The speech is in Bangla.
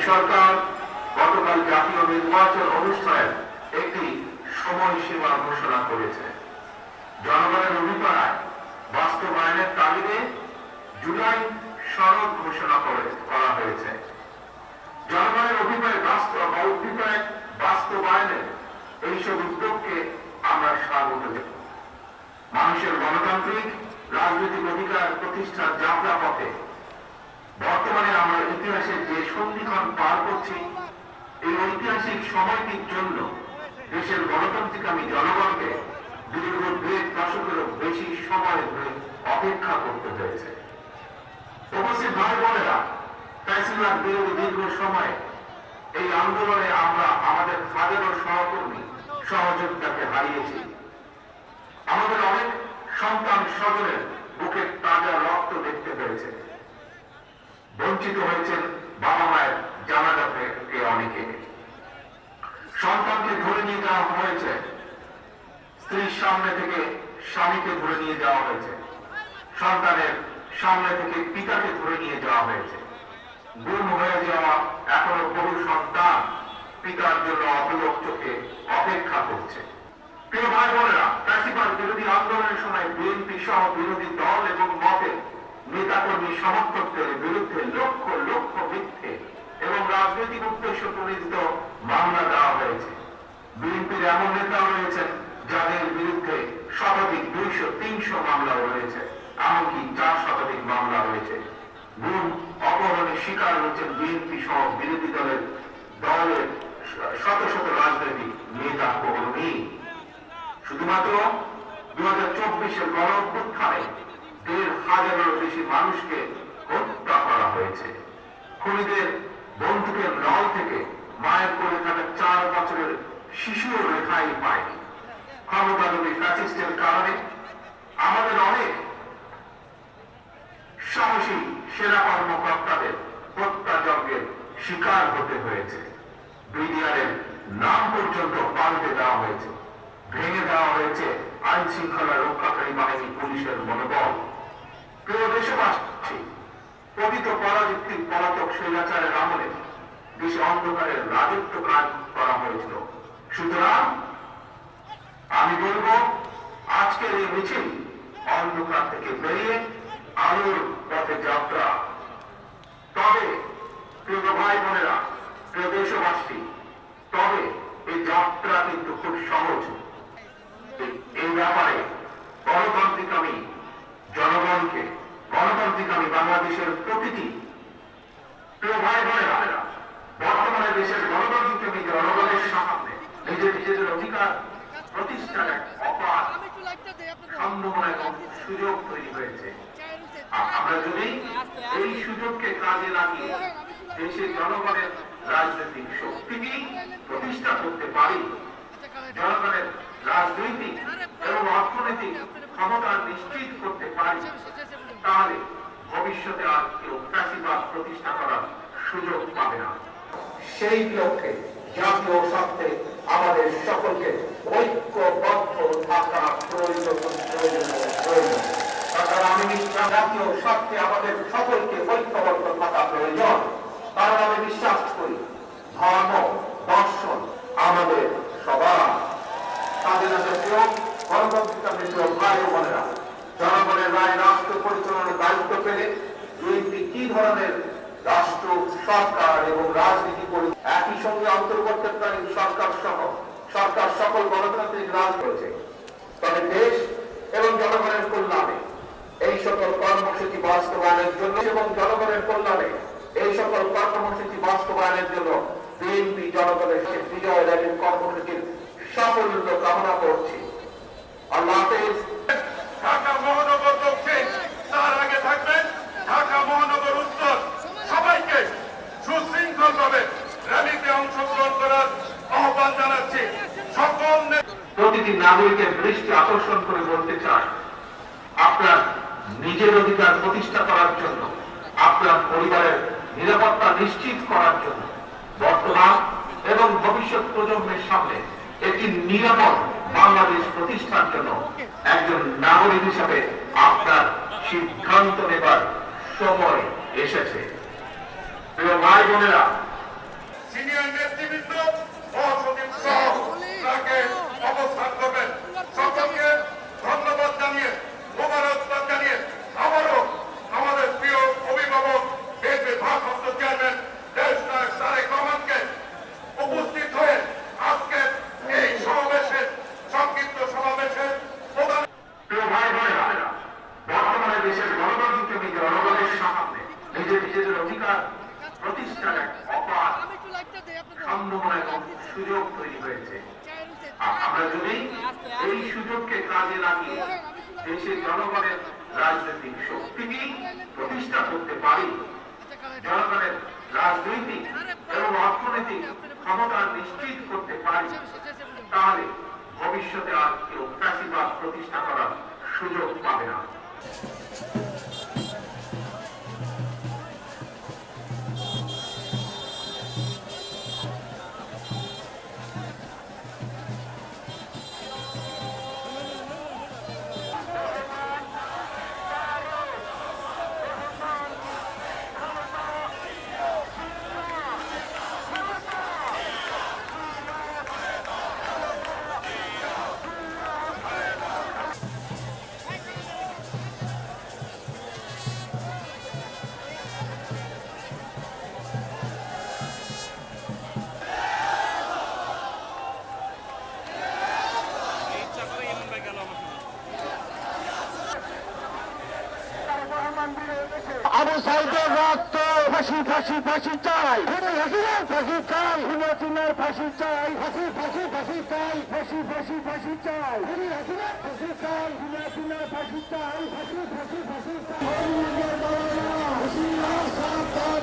সরকার গতকাল জাতীয় নির্বাচন অনুষ্ঠানের একটি সময়সীমা ঘোষণা করেছে। জনগণের অভিপ্রায় বাস্তবায়নের তাগিদে জুলাই সনদ ঘোষণা করা হয়েছে। জনগণের অভিপ্রায় বাস্তবায়নের এইসব উদ্যোগকে আমরা স্বাগত জানাই। মানুষের গণতান্ত্রিক রাজনৈতিক অধিকার প্রতিষ্ঠার যাত্রা পথে বর্তমানে আমরা ইতিহাসের যে সন্ধিক্ষণ পার করছি, এই ঐতিহাসিক সময়টির জন্য দেশের গণতান্ত্রিকামী জনগণকে দীর্ঘ 1.5 দশকেরও বেশি সময় ধরে অপেক্ষা করতে হয়েছে। উপস্থিত ভাই বোনেরা, ফ্যাসিবাদ বিরোধী দীর্ঘ সময়ে এই আন্দোলনে আমরা আমাদের হাজারো সহকর্মী সহযোগিতাকে হারিয়েছি। আমাদের অনেক সন্তান স্বজনের বুকে তাজা রক্ত দেখতে হয়েছে। বঞ্চিত হয়েছেন বাবা মায়ের জানাজা থেকে অনেকে। সন্তানকে ধরে নিয়ে যাওয়া হয়েছে, স্ত্রীর সামনে থেকে স্বামীকে ধরে নিয়ে যাওয়া হয়েছে, সন্তানের সামনে থেকে পিতাকে ধরে নিয়ে যাওয়া হয়েছে। গুম হয়ে যাওয়া এখনো বহু সন্তান পিতার জন্য অপলক চোখে অপেক্ষা করছে। প্রিয় ভাই বোনেরা, ফ্যাসিবাদ বিরোধী আন্দোলনের সময় বিএনপি সহ বিরোধী দল এবং মতের নেতাকর্মী সমর্থকদের বিরুদ্ধে লক্ষ লক্ষ মিথ্যে এবং রাজনৈতিক উদ্দেশ্য প্রণোদিত মামলা দেওয়া হয়েছে। বিএনপির এমন নেতাও রয়েছেন যাদের বিরুদ্ধে শতাধিক 200-300 মামলাও রয়েছে, এমনকি 4 শতাধিক মামলা রয়েছে। গুম অপহরণের শিকার হয়েছেন বিএনপি সহ বিরোধী দলের শত শত রাজনৈতিক নেতা কর্মী। শুধুমাত্র 2024-এর গণ অভ্যুত্থানে 1,500-এরও বেশি মানুষকে হত্যা করা হয়েছে। খুনিদের বন্দুকের নল থেকে মায়ের কোলে থাকা 4 বছরের শিশুও রেহাই পায়নি। ক্ষমতালোভী ফ্যাসিস্টের কারণে আমাদের অনেক সাহসী সেনা কর্মকর্তাদের হত্যাযজ্ঞের শিকার হতে হয়েছে। বিডিআরের নাম পর্যন্ত পাল্টে দেওয়া হয়েছে, ভেঙে দেওয়া হয়েছে আইন শৃঙ্খলা রক্ষাকারী বাহিনী পুলিশের মনোবল। প্রিয় দেশবাসী, পতিত পরাযুক্তির পলাতক স্বৈরাচারের আমলে দেশে অন্ধকারের রাজত্ব কাজ করা হয়েছিল। সুতরাং আমি বলবো, আজকের এই মিছিল অন্ধকার থেকে বেরিয়ে আলোর পথে যাত্রা। তবে প্রিয় ভাই বোনেরা, প্রিয় দেশবাসী, তবে এই যাত্রা কিন্তু খুব সহজ। এই ব্যাপারে গণতান্ত্রিকামী জনগণকে, গণতান্ত্রিকামী বাংলাদেশের প্রতিটি প্রিয় ভাই বোনেরা, বর্তমানে দেশের গণতান্ত্রিকামী জনগণের সামনে নিজেদের অধিকার প্রতিষ্ঠার এক অপার সম্ভাবনা এবং সুযোগ তৈরি হয়েছে। আমরা যদি এই সুযোগকে কাজে লাগিয়ে দেশের জনগণের রাজনৈতিক শক্তিকে প্রতিষ্ঠা করতে পারি, জনগণের রাজনৈতিক এবং অর্থনৈতিক ক্ষমতা নিশ্চিত করতে পারি, তাহলে ভবিষ্যতে আর কেউ ফ্যাসিবাদ প্রতিষ্ঠা করার সুযোগ পাবে না। সেই লক্ষ্যে জাতীয় স্বার্থে আমাদের সকলকে ঐক্যবদ্ধ থাকা প্রয়োজন। আমি বিশ্বাস, জাতীয় স্বার্থে আমাদের সকলকে ঐক্যবদ্ধ থাকা প্রয়োজন। কারণ আমি বিশ্বাস করি, ধর্ম দর্শন আমাদের সবার। স্বাধীনতার প্রিয় গণতান্ত্রিক প্রিয় ভাই ও বোনেরা, জনগণের রায় রাষ্ট্র পরিচালনার দায়িত্ব পেলে বিএনপি কি ধরনের রাষ্ট্র, সরকার এবং রাজনীতি করে একই সঙ্গে অন্তর্বর্তীকালীন সরকার সহ সরকার সকল গণতান্ত্রিক রাজ করেছে। তবে দেশ এবং জনগণের কল্যাণে এই সকল কর্মসূচি বাস্তবায়নের জন্য এবং জনগণের কল্যাণে এই সকল কর্মসূচি বাস্তবায়নের জন্য বিএনপি জনগণের বিজয় র্যালির কর্মসূচির সাফল্য কামনা করছি। আল্লাহ হাফেজ। ঢাকা মহানগর দক্ষিণ, তার আগে থাকবেন ঢাকা মহানগর উত্তর। সবাইকে সুশৃঙ্খলভাবে র্যালিতে অংশগ্রহণ করার আহ্বান জানাচ্ছি। সকল প্রতিটি নাগরিকের দৃষ্টি আকর্ষণ করে বলতে চাই, আপনার নিজের অধিকার প্রতিষ্ঠা করার জন্য, আপনার পরিবারের নিরাপত্তা নিশ্চিত করার জন্য, বর্তমান এবং ভবিষ্যৎ প্রজন্মের সামনে একটি নিরাপদ বাংলাদেশ প্রতিষ্ঠার জন্য একজন নাগরিক হিসাবে আপনার সিদ্ধান্ত নেবার সময় এসেছে। প্রিয় ভাই বোনেরা, চেয়ারম্যান দেশ নায়ক তারেক রহমানকে উপস্থিত হয়ে আজকে এই সমাবেশের সংক্ষিপ্ত সমাবেশের প্রধান প্রিয় ভাই বোনেরা, বর্তমানে দেশের গণতান্ত্রিক জনগণের সামনে নিজেদের অধিকার প্রতিষ্ঠার এক অপার সম্ভাবনা এবং সুযোগ তৈরি হয়েছে। আমরা যদি এই সুযোগকে কাজে লাগিয়ে দেশের জনগণের রাজনৈতিক শক্তিকে প্রতিষ্ঠা করতে পারি, জনগণের রাজনৈতিক এবং অর্থনৈতিক ক্ষমতা নিশ্চিত করতে পারি, তাহলে ভবিষ্যতে আর কেউ ফ্যাসিবাদ প্রতিষ্ঠা করার সুযোগ পাবে না। আবু সাইদের রক্ত ফাঁসি ফাঁসি ফাঁসি চাই, হাসিনার ফাঁসি চাই, হাসিনার ফাঁসি চাই, ফাঁসি ফাঁসি ফাঁসি চাই, ফাঁসি ফাঁসি ফাঁসি চাই, হাসিনার ফাঁসি চাই, হাসিনার ফাঁসি চাই, ফাঁসি ফাঁসি ফাঁসি চাই। হাসিনা সাবধান,